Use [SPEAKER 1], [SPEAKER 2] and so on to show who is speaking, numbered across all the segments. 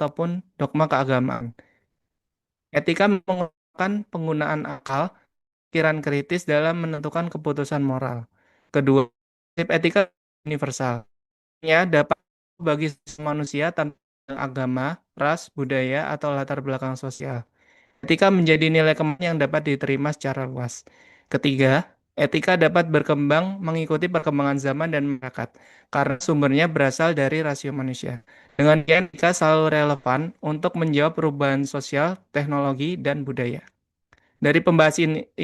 [SPEAKER 1] ataupun dogma keagamaan. Etika menggunakan penggunaan akal, pikiran kritis dalam menentukan keputusan moral. Kedua, prinsip etika universal. Dapat bagi manusia tanpa agama, ras, budaya, atau latar belakang sosial. Etika menjadi nilai kemanusiaan yang dapat diterima secara luas. Ketiga, etika dapat berkembang mengikuti perkembangan zaman dan masyarakat, karena sumbernya berasal dari rasio manusia. Dengan demikian, etika selalu relevan untuk menjawab perubahan sosial, teknologi, dan budaya. Dari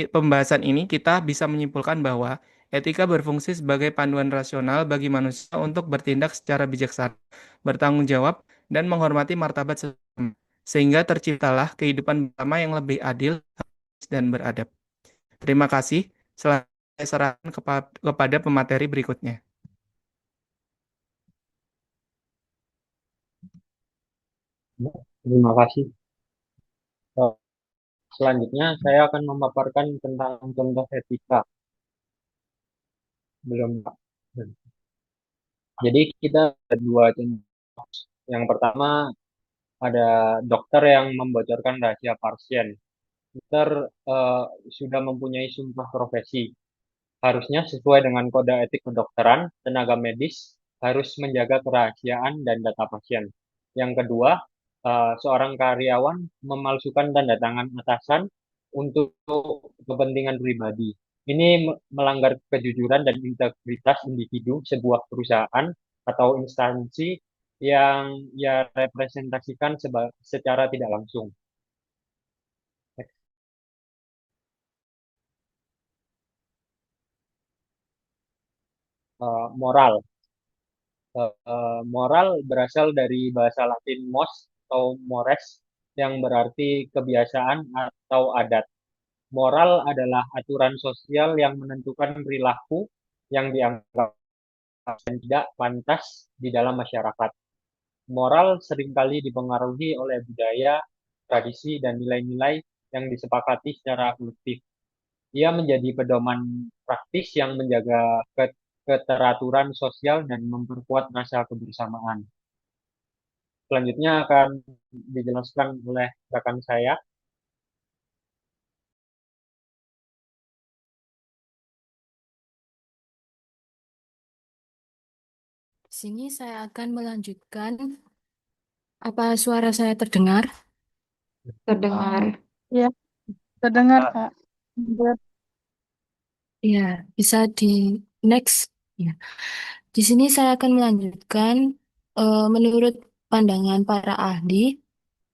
[SPEAKER 1] pembahasan ini, kita bisa menyimpulkan bahwa etika berfungsi sebagai panduan rasional bagi manusia untuk bertindak secara bijaksana, bertanggung jawab, dan menghormati martabat sesama, sehingga terciptalah kehidupan bersama yang lebih adil dan beradab. Terima kasih. Selanjutnya saya serahkan kepada pemateri berikutnya.
[SPEAKER 2] Terima kasih. Eh, Selanjutnya, saya akan memaparkan tentang contoh etika. Belum, Pak. Jadi, kita ada dua contoh. Yang pertama, ada dokter yang membocorkan rahasia pasien. Dokter eh, sudah mempunyai sumpah profesi. Harusnya sesuai dengan kode etik kedokteran, tenaga medis harus menjaga kerahasiaan dan data pasien. Yang kedua, seorang karyawan memalsukan tanda tangan atasan untuk kepentingan pribadi. Ini melanggar kejujuran dan integritas individu sebuah perusahaan atau instansi yang ia representasikan secara tidak langsung. Moral. Moral berasal dari bahasa Latin mos atau mores yang berarti kebiasaan atau adat. Moral adalah aturan sosial yang menentukan perilaku yang dianggap dan tidak pantas di dalam masyarakat. Moral seringkali dipengaruhi oleh budaya, tradisi, dan nilai-nilai yang disepakati secara kolektif. Ia menjadi pedoman praktis yang menjaga keteraturan sosial dan memperkuat rasa kebersamaan. Selanjutnya akan dijelaskan oleh rekan saya.
[SPEAKER 3] Di sini saya akan melanjutkan. Apa suara saya terdengar?
[SPEAKER 4] Terdengar. Ya, terdengar, Kak. Benar.
[SPEAKER 3] Ya, bisa di next. Ya. Di sini saya akan melanjutkan menurut pandangan para ahli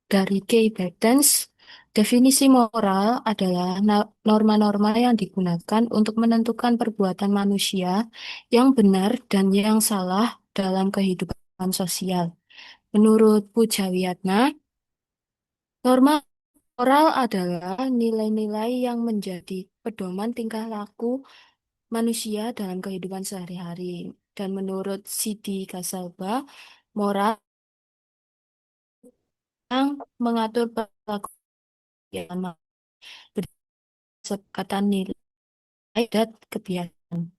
[SPEAKER 3] dari Kay Bertens, definisi moral adalah norma-norma yang digunakan untuk menentukan perbuatan manusia yang benar dan yang salah dalam kehidupan sosial. Menurut Pujawiyatna, norma moral adalah nilai-nilai yang menjadi pedoman tingkah laku manusia dalam kehidupan sehari-hari. Dan menurut Siti Kasalba, moral yang mengatur perilaku yang berdasarkan nilai dan kebiasaan.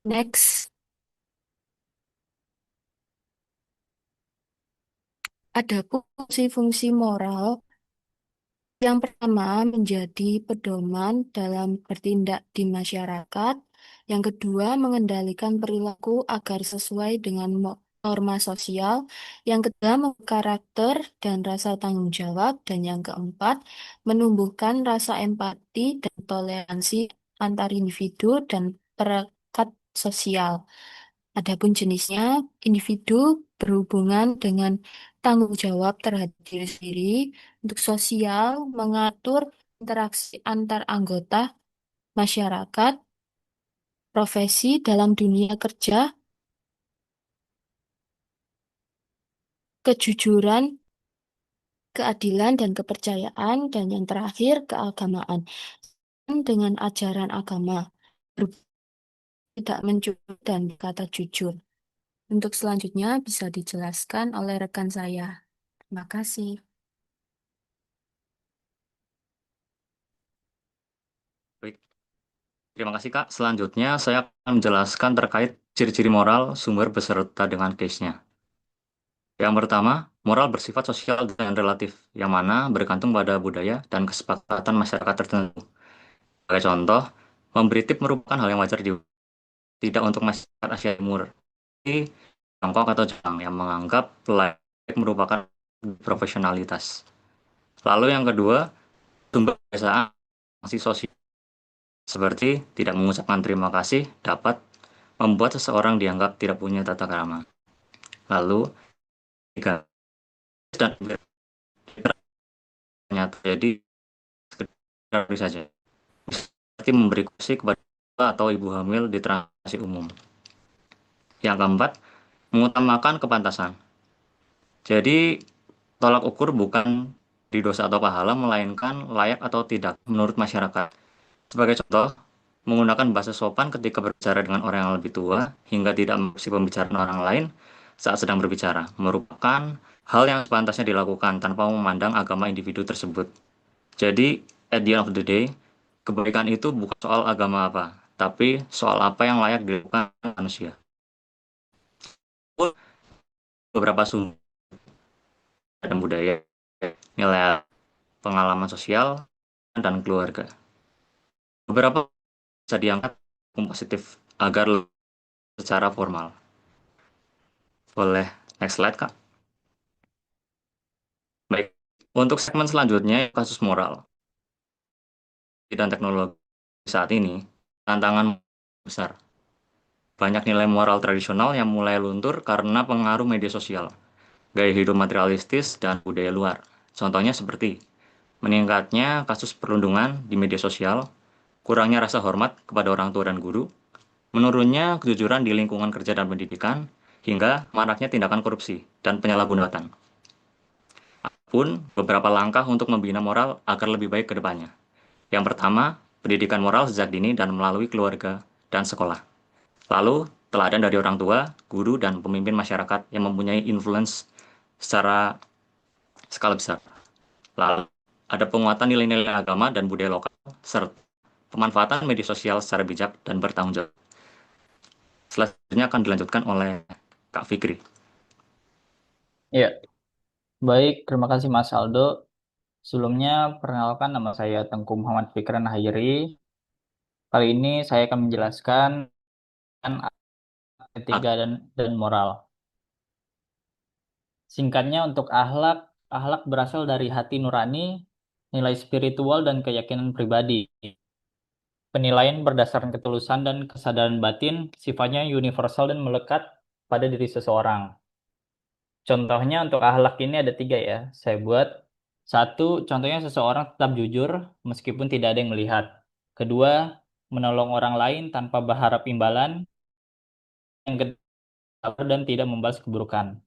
[SPEAKER 3] Next, ada fungsi-fungsi moral. Yang pertama, menjadi pedoman dalam bertindak di masyarakat. Yang kedua, mengendalikan perilaku agar sesuai dengan norma sosial. Yang ketiga, karakter dan rasa tanggung jawab. Dan yang keempat, menumbuhkan rasa empati dan toleransi antar individu dan perekat sosial. Adapun jenisnya, individu berhubungan dengan tanggung jawab terhadap diri sendiri untuk sosial, mengatur interaksi antar anggota masyarakat, profesi dalam dunia kerja, kejujuran, keadilan dan kepercayaan, dan yang terakhir keagamaan. Dengan ajaran agama, tidak mencuri dan berkata jujur. Untuk selanjutnya bisa dijelaskan oleh rekan saya. Terima kasih.
[SPEAKER 5] Baik, terima kasih Kak. Selanjutnya saya akan menjelaskan terkait ciri-ciri moral sumber beserta dengan case-nya. Yang pertama, moral bersifat sosial dan relatif, yang mana bergantung pada budaya dan kesepakatan masyarakat tertentu. Sebagai contoh, memberi tip merupakan hal yang wajar tidak untuk masyarakat Asia Timur, tapi Tiongkok atau Jepang yang menganggap layak merupakan profesionalitas. Lalu yang kedua, sumber kebiasaan sanksi sosial seperti tidak mengucapkan terima kasih dapat membuat seseorang dianggap tidak punya tata krama. Lalu tiga, dan ternyata jadi sekedar saja. Seperti memberi kursi kepada bapak atau ibu hamil di transportasi umum. Yang keempat, mengutamakan kepantasan. Jadi, tolak ukur bukan di dosa atau pahala, melainkan layak atau tidak menurut masyarakat. Sebagai contoh, menggunakan bahasa sopan ketika berbicara dengan orang yang lebih tua, hingga tidak mengurusi pembicaraan orang lain saat sedang berbicara, merupakan hal yang sepantasnya dilakukan tanpa memandang agama individu tersebut. Jadi, at the end of the day, kebaikan itu bukan soal agama apa, tapi soal apa yang layak dilakukan manusia. Beberapa sumber dan budaya, nilai pengalaman sosial, dan keluarga. Beberapa bisa diangkat positif agar secara formal. Boleh next slide, Kak. Baik, untuk segmen selanjutnya, kasus moral dan teknologi saat ini, tantangan besar. Banyak nilai moral tradisional yang mulai luntur karena pengaruh media sosial, gaya hidup materialistis, dan budaya luar. Contohnya seperti meningkatnya kasus perundungan di media sosial, kurangnya rasa hormat kepada orang tua dan guru, menurunnya kejujuran di lingkungan kerja dan pendidikan, hingga maraknya tindakan korupsi dan penyalahgunaan. Pun beberapa langkah untuk membina moral agar lebih baik ke depannya. Yang pertama, pendidikan moral sejak dini dan melalui keluarga dan sekolah. Lalu, teladan dari orang tua, guru, dan pemimpin masyarakat yang mempunyai influence secara skala besar. Lalu, ada penguatan nilai-nilai agama dan budaya lokal, serta pemanfaatan media sosial secara bijak dan bertanggung jawab. Selanjutnya akan dilanjutkan oleh Kak Fikri.
[SPEAKER 6] Ya, baik. Terima kasih Mas Aldo. Sebelumnya, perkenalkan nama saya Tengku Muhammad Fikran Hairi. Kali ini saya akan menjelaskan etika dan moral. Singkatnya untuk akhlak, akhlak berasal dari hati nurani, nilai spiritual dan keyakinan pribadi. Penilaian berdasarkan ketulusan dan kesadaran batin sifatnya universal dan melekat pada diri seseorang. Contohnya untuk akhlak ini ada 3 ya. Saya buat. 1, contohnya seseorang tetap jujur meskipun tidak ada yang melihat. Kedua, menolong orang lain tanpa berharap imbalan. Yang ketiga, sabar dan tidak membalas keburukan.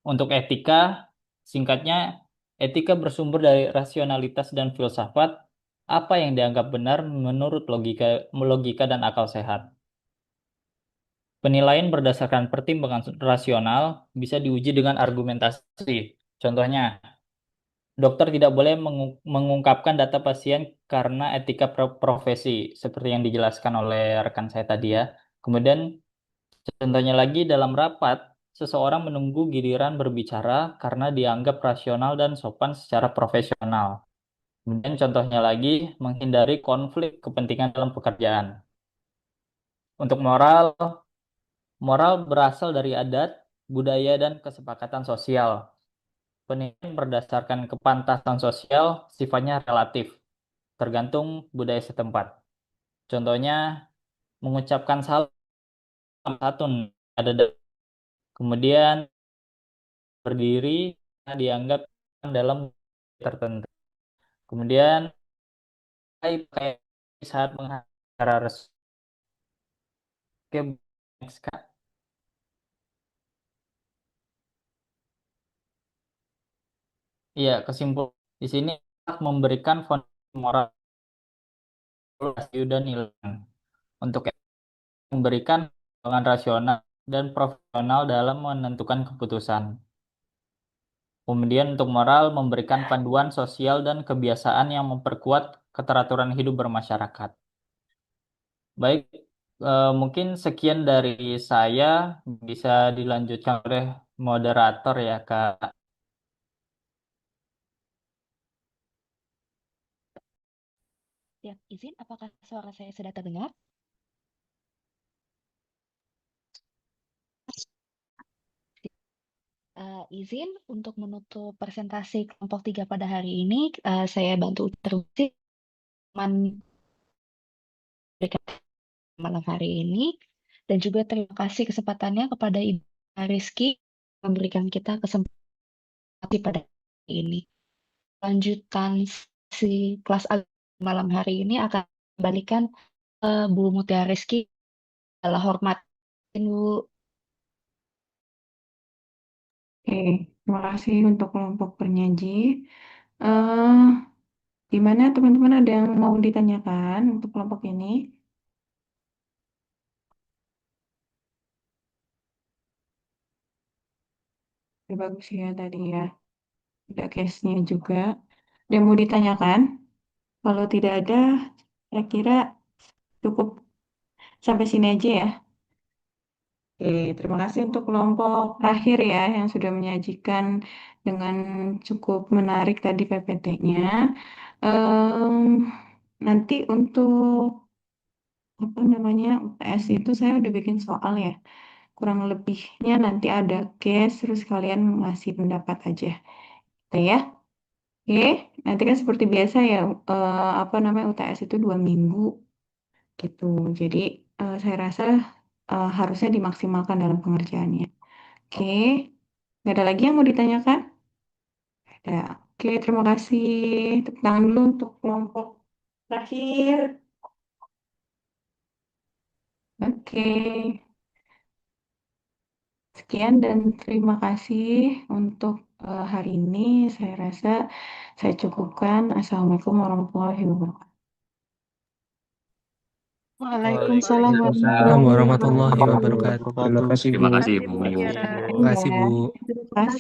[SPEAKER 6] Untuk etika, singkatnya, etika bersumber dari rasionalitas dan filsafat, apa yang dianggap benar menurut logika dan akal sehat. Penilaian berdasarkan pertimbangan rasional bisa diuji dengan argumentasi. Contohnya, dokter tidak boleh mengungkapkan data pasien karena etika profesi, seperti yang dijelaskan oleh rekan saya tadi ya. Kemudian, contohnya lagi dalam rapat, seseorang menunggu giliran berbicara karena dianggap rasional dan sopan secara profesional. Kemudian contohnya lagi, menghindari konflik kepentingan dalam pekerjaan. Untuk moral, moral berasal dari adat, budaya, dan kesepakatan sosial. Penilaian berdasarkan kepantasan sosial sifatnya relatif, tergantung budaya setempat. Contohnya, mengucapkan salam satu ada kemudian berdiri dianggap dalam tertentu. Kemudian pakai saat menghadiri resmi. Oke, next, Kak. Iya, kesimpulan di sini memberikan fondasi moral dan nilai untuk memberikan pandangan rasional dan profesional dalam menentukan keputusan. Kemudian untuk moral memberikan panduan sosial dan kebiasaan yang memperkuat keteraturan hidup bermasyarakat. Baik, mungkin sekian dari saya, bisa dilanjutkan oleh moderator ya, Kak.
[SPEAKER 3] Ya, izin, apakah suara saya sudah terdengar? Izin untuk menutup presentasi kelompok 3 pada hari ini, saya bantu interupsi teman malam hari ini. Dan juga terima kasih kesempatannya kepada Ibu Rizky memberikan kita kesempatan pada hari ini. Lanjutan si kelas malam hari ini akan kembalikan ke Bu Mutia Rizky. Adalah hormat. Bu.
[SPEAKER 4] Oke, terima kasih untuk kelompok penyaji. Eh, Gimana teman-teman, ada yang mau ditanyakan untuk kelompok ini? Oke, bagus ya tadi ya. Ada case-nya juga. Ada yang mau ditanyakan? Kalau tidak ada, kira-kira cukup sampai sini aja ya. Oke, terima kasih untuk kelompok terakhir ya yang sudah menyajikan dengan cukup menarik tadi PPT-nya. Nanti untuk apa namanya UTS itu saya udah bikin soal ya. Kurang lebihnya nanti ada case, terus kalian ngasih pendapat aja. Gitu ya. Oke, nanti kan seperti biasa ya, apa namanya UTS itu 2 minggu gitu. Jadi saya rasa harusnya dimaksimalkan dalam pengerjaannya. Oke, nggak ada lagi yang mau ditanyakan? Ada. Oke, terima kasih. Tepuk tangan dulu untuk kelompok terakhir. Oke, sekian dan terima kasih untuk hari ini. Saya rasa saya cukupkan. Assalamualaikum warahmatullahi wabarakatuh.
[SPEAKER 1] Waalaikumsalam
[SPEAKER 2] Waalaikumsalam
[SPEAKER 1] warahmatullahi
[SPEAKER 2] warahmatullahi
[SPEAKER 1] wabarakatuh. Terima
[SPEAKER 2] wabarakatuh.
[SPEAKER 1] kasih, Bu.
[SPEAKER 5] Terima kasih, Bu.
[SPEAKER 1] Terima kasih, Bu.
[SPEAKER 4] Terima kasih.